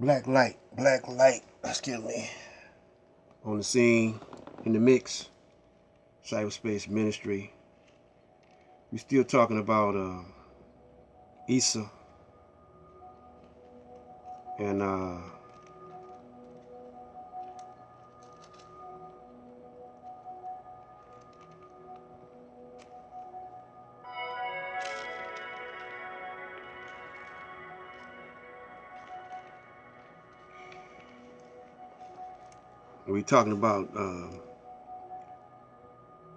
black light, excuse me, on the scene, in the mix. Cyberspace Ministry. We still talking about Isa and we talking about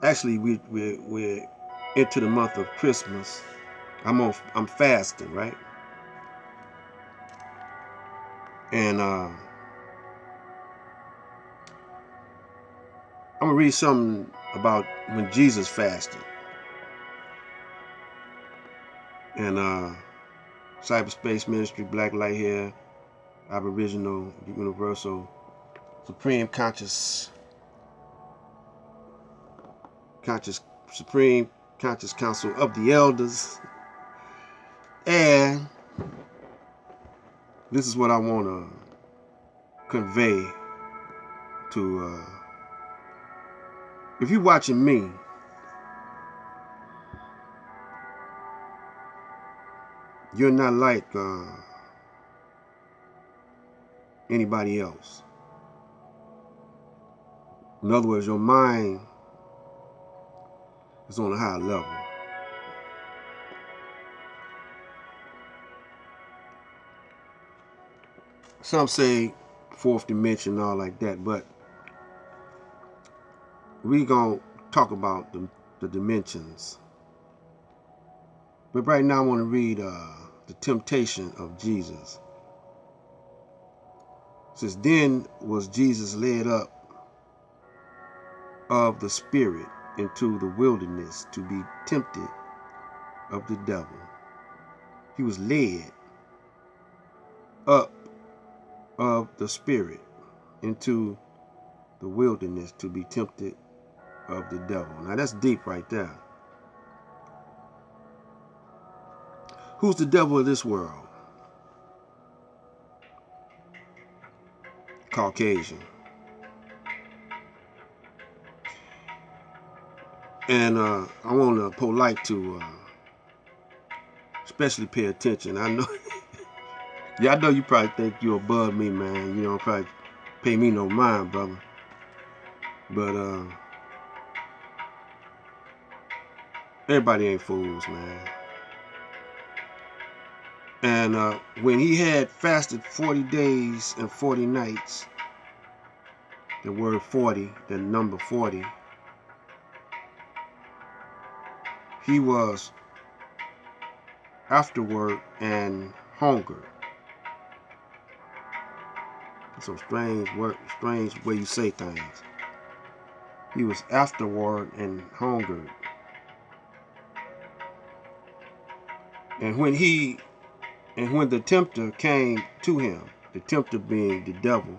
actually we're into the month of Christmas. I'm fasting, right? And I'm gonna read something about when Jesus fasted. And Cyberspace Ministry, Black Light here, Aboriginal, Universal, Supreme Supreme Conscious Council of the Elders. And this is what I want to convey to, if you're watching me, you're not like anybody else. In other words, your mind is on a high level. Some say fourth dimension and all like that, but we gonna talk about the dimensions. But right now I want to read the temptation of Jesus. It says, then was Jesus led up of the Spirit into the wilderness to be tempted of the devil. He was led up of the Spirit into the wilderness to be tempted of the devil. Now that's deep right there. Who's the devil of this world? Caucasian. And I want to polite to especially pay attention. I know, yeah, I know you probably think you're above me, man. You don't probably pay me no mind, brother. But everybody ain't fools, man. And when he had fasted 40 days and 40 nights, the word 40, the number 40, he was afterward and hungered. It's a strange way you say things. He was afterward and hungered. And when the tempter came to him, the tempter being the devil,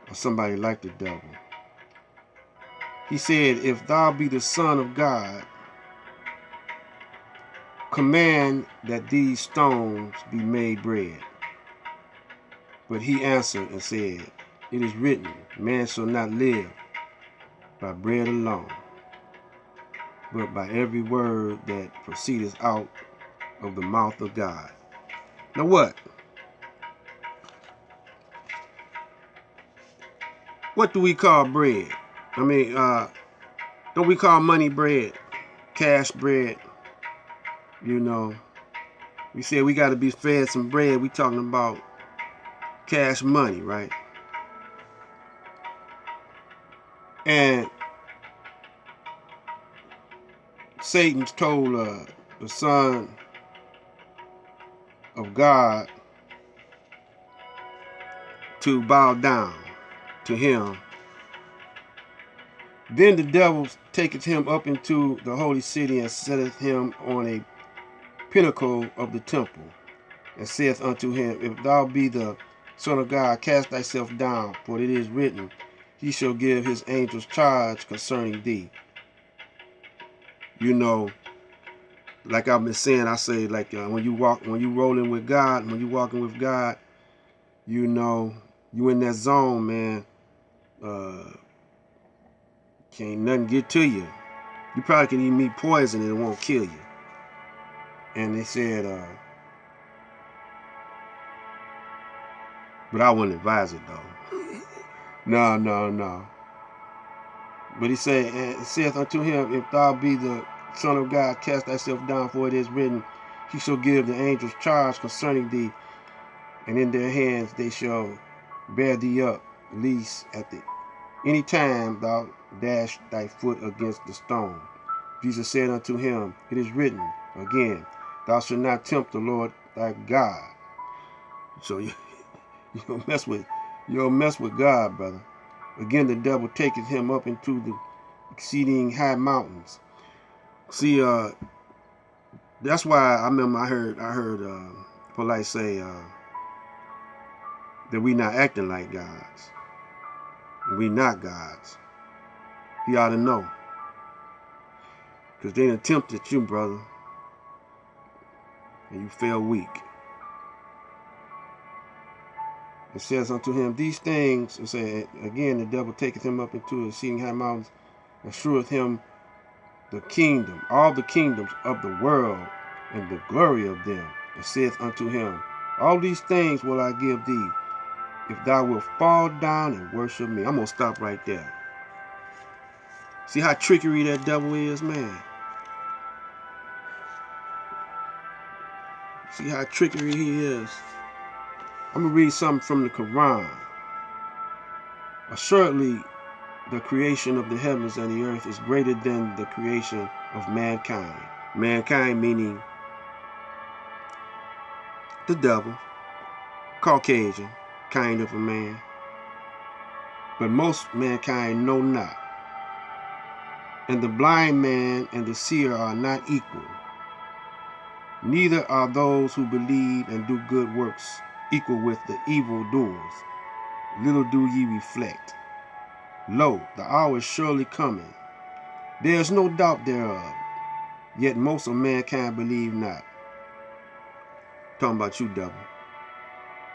or somebody like the devil, he said, if thou be the Son of God, command that these stones be made bread. But he answered and said, it is written, man shall not live by bread alone, but by every word that proceedeth out of the mouth of God. Now what? What do we call bread? I mean, don't we call money bread? Cash bread? You know, we say we got to be fed some bread. We talking about cash money, right? And Satan's told the Son of God to bow down to him. Then the devil taketh him up into the holy city and setteth him on a pinnacle of the temple, and saith unto him, if thou be the Son of God, cast thyself down, for it is written, he shall give his angels charge concerning thee. You know, like I've been saying, I say, like when you rolling with God, when you walking with God, You know, you in that zone, man. Can't nothing get to you. You probably can even eat poison and it won't kill you. And they said, but I wouldn't advise it though. No. But he said, and it saith unto him, if thou be the Son of God, cast thyself down, for it is written, he shall give the angels charge concerning thee, and in their hands they shall bear thee up, lest at any time thou dash thy foot against the stone. Jesus said unto him, it is written again, thou shalt not tempt the Lord thy God. So you don't mess with God, brother. Again, the devil taketh him up into the exceeding high mountains. See, that's why I remember I heard Polite say that we not acting like gods. We not gods. He ought to know. Because they done tempted you, brother. And you fell weak. It says unto him, these things, it said, again, the devil taketh him up into the exceeding high mountains, and sheweth him the kingdom, all the kingdoms of the world, and the glory of them. And saith unto him, all these things will I give thee, if thou wilt fall down and worship me. I'm going to stop right there. See how trickery that devil is, man? See how trickery he is? I'm going to read something from the Quran. Assuredly, the creation of the heavens and the earth is greater than the creation of mankind. Mankind meaning the devil, Caucasian, kind of a man. But most mankind know not. And the blind man and the seer are not equal. Neither are those who believe and do good works equal with the evil doers. Little do ye reflect. Lo, the hour is surely coming. There is no doubt thereof. Yet most of mankind believe not. Talking about you, devil.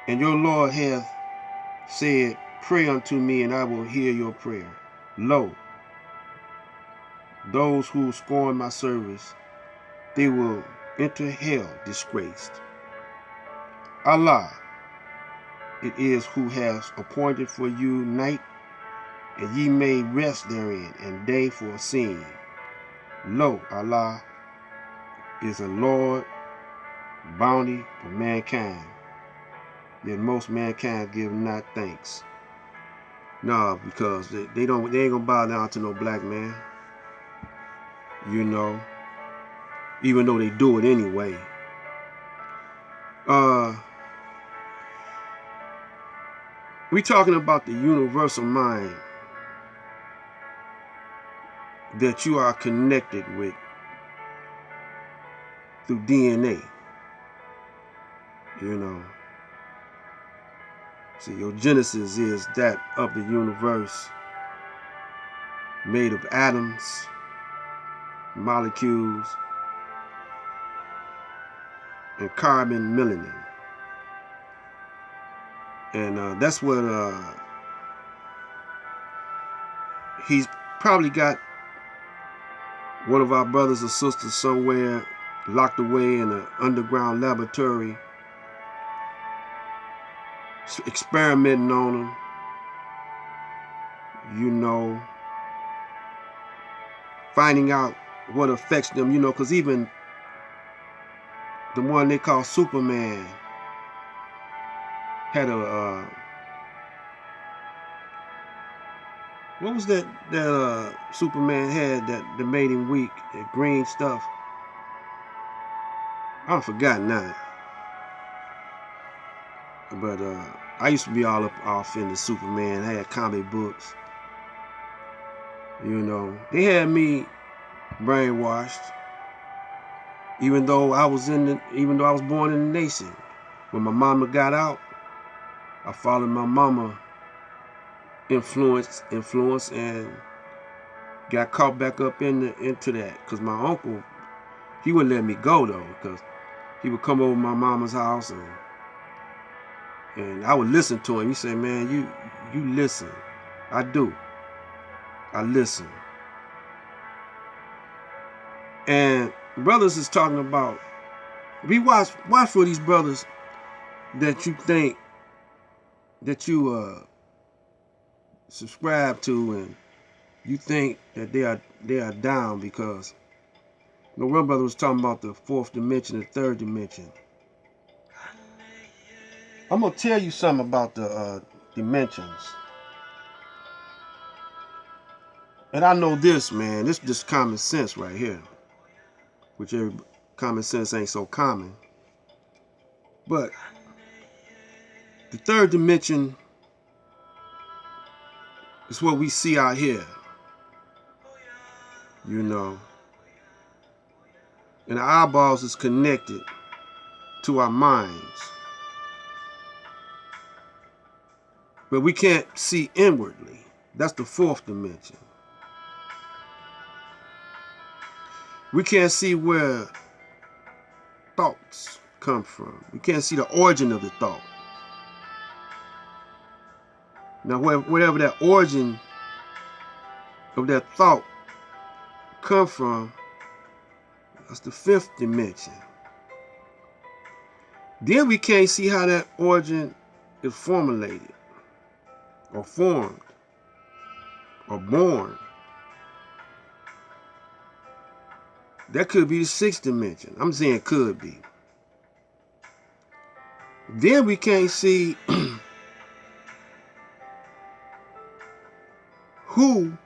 And your Lord hath said, pray unto me, and I will hear your prayer. Lo, those who scorn my service, they will enter hell disgraced. Allah, it is who has appointed for you night, and ye may rest therein, and day for seeing. Lo, Allah is a Lord, bounty for mankind. Yet most mankind give not thanks. No, because they ain't gonna bow down to no black man. You know, even though they do it anyway. We talking about the universal mind that you are connected with through DNA. You know. See, your genesis is that of the universe, made of atoms, molecules, and carbon melanin. And that's what he's probably got one of our brothers or sisters somewhere locked away in an underground laboratory, experimenting on them, you know, finding out what affects them, you know, because even the one they call Superman had a what was that Superman had that made him weak, that green stuff? I forgot now. But I used to be all up off into Superman. I had comic books. You know, they had me brainwashed. Even though I was born in the nation. When my mama got out, I followed my mama influence, and got caught back up into that. Cause my uncle, he wouldn't let me go though, cause he would come over to my mama's house and And I would listen to him. He said, man, you listen. I do. I listen. And brothers is talking about, watch for these brothers that you think that you subscribe to, and you think that they are down because one brother was talking about the fourth dimension, the third dimension. I'm gonna tell you something about the dimensions. And I know this, man. This is just common sense right here. Which common sense ain't so common. But the third dimension is what we see out here. You know. And our eyeballs is connected to our minds. But we can't see inwardly. That's the fourth dimension. We can't see where thoughts come from. We can't see the origin of the thought. Now, whatever that origin of that thought come from, that's the fifth dimension. Then we can't see how that origin is formulated, or formed, or born. That could be the sixth dimension. I'm saying could be. Then we can't see who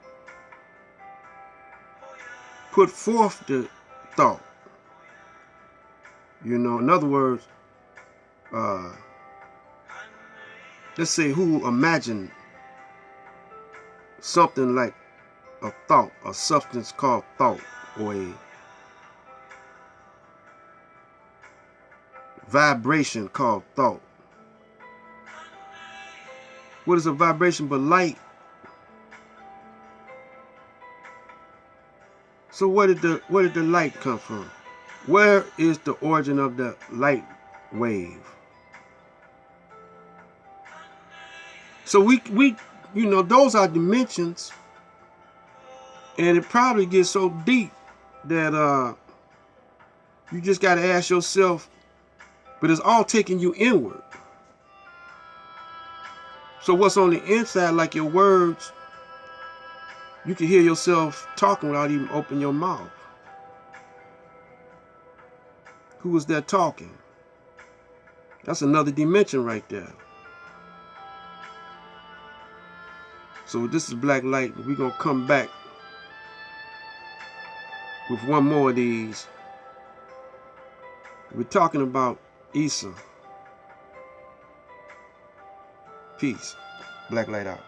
put forth the thought. You know, in other words, let's say who imagined something like a thought, a substance called thought, or a vibration called thought. What is a vibration but light? So where did the light come from? Where is the origin of the light wave? So we you know, those are dimensions, and it probably gets so deep that you just got to ask yourself, but it's all taking you inward. So what's on the inside, like your words, you can hear yourself talking without even opening your mouth. Who was that talking? That's another dimension right there. So this is Black Light. We're going to come back with one more of these. We're talking about Isa. Peace. Black Light out.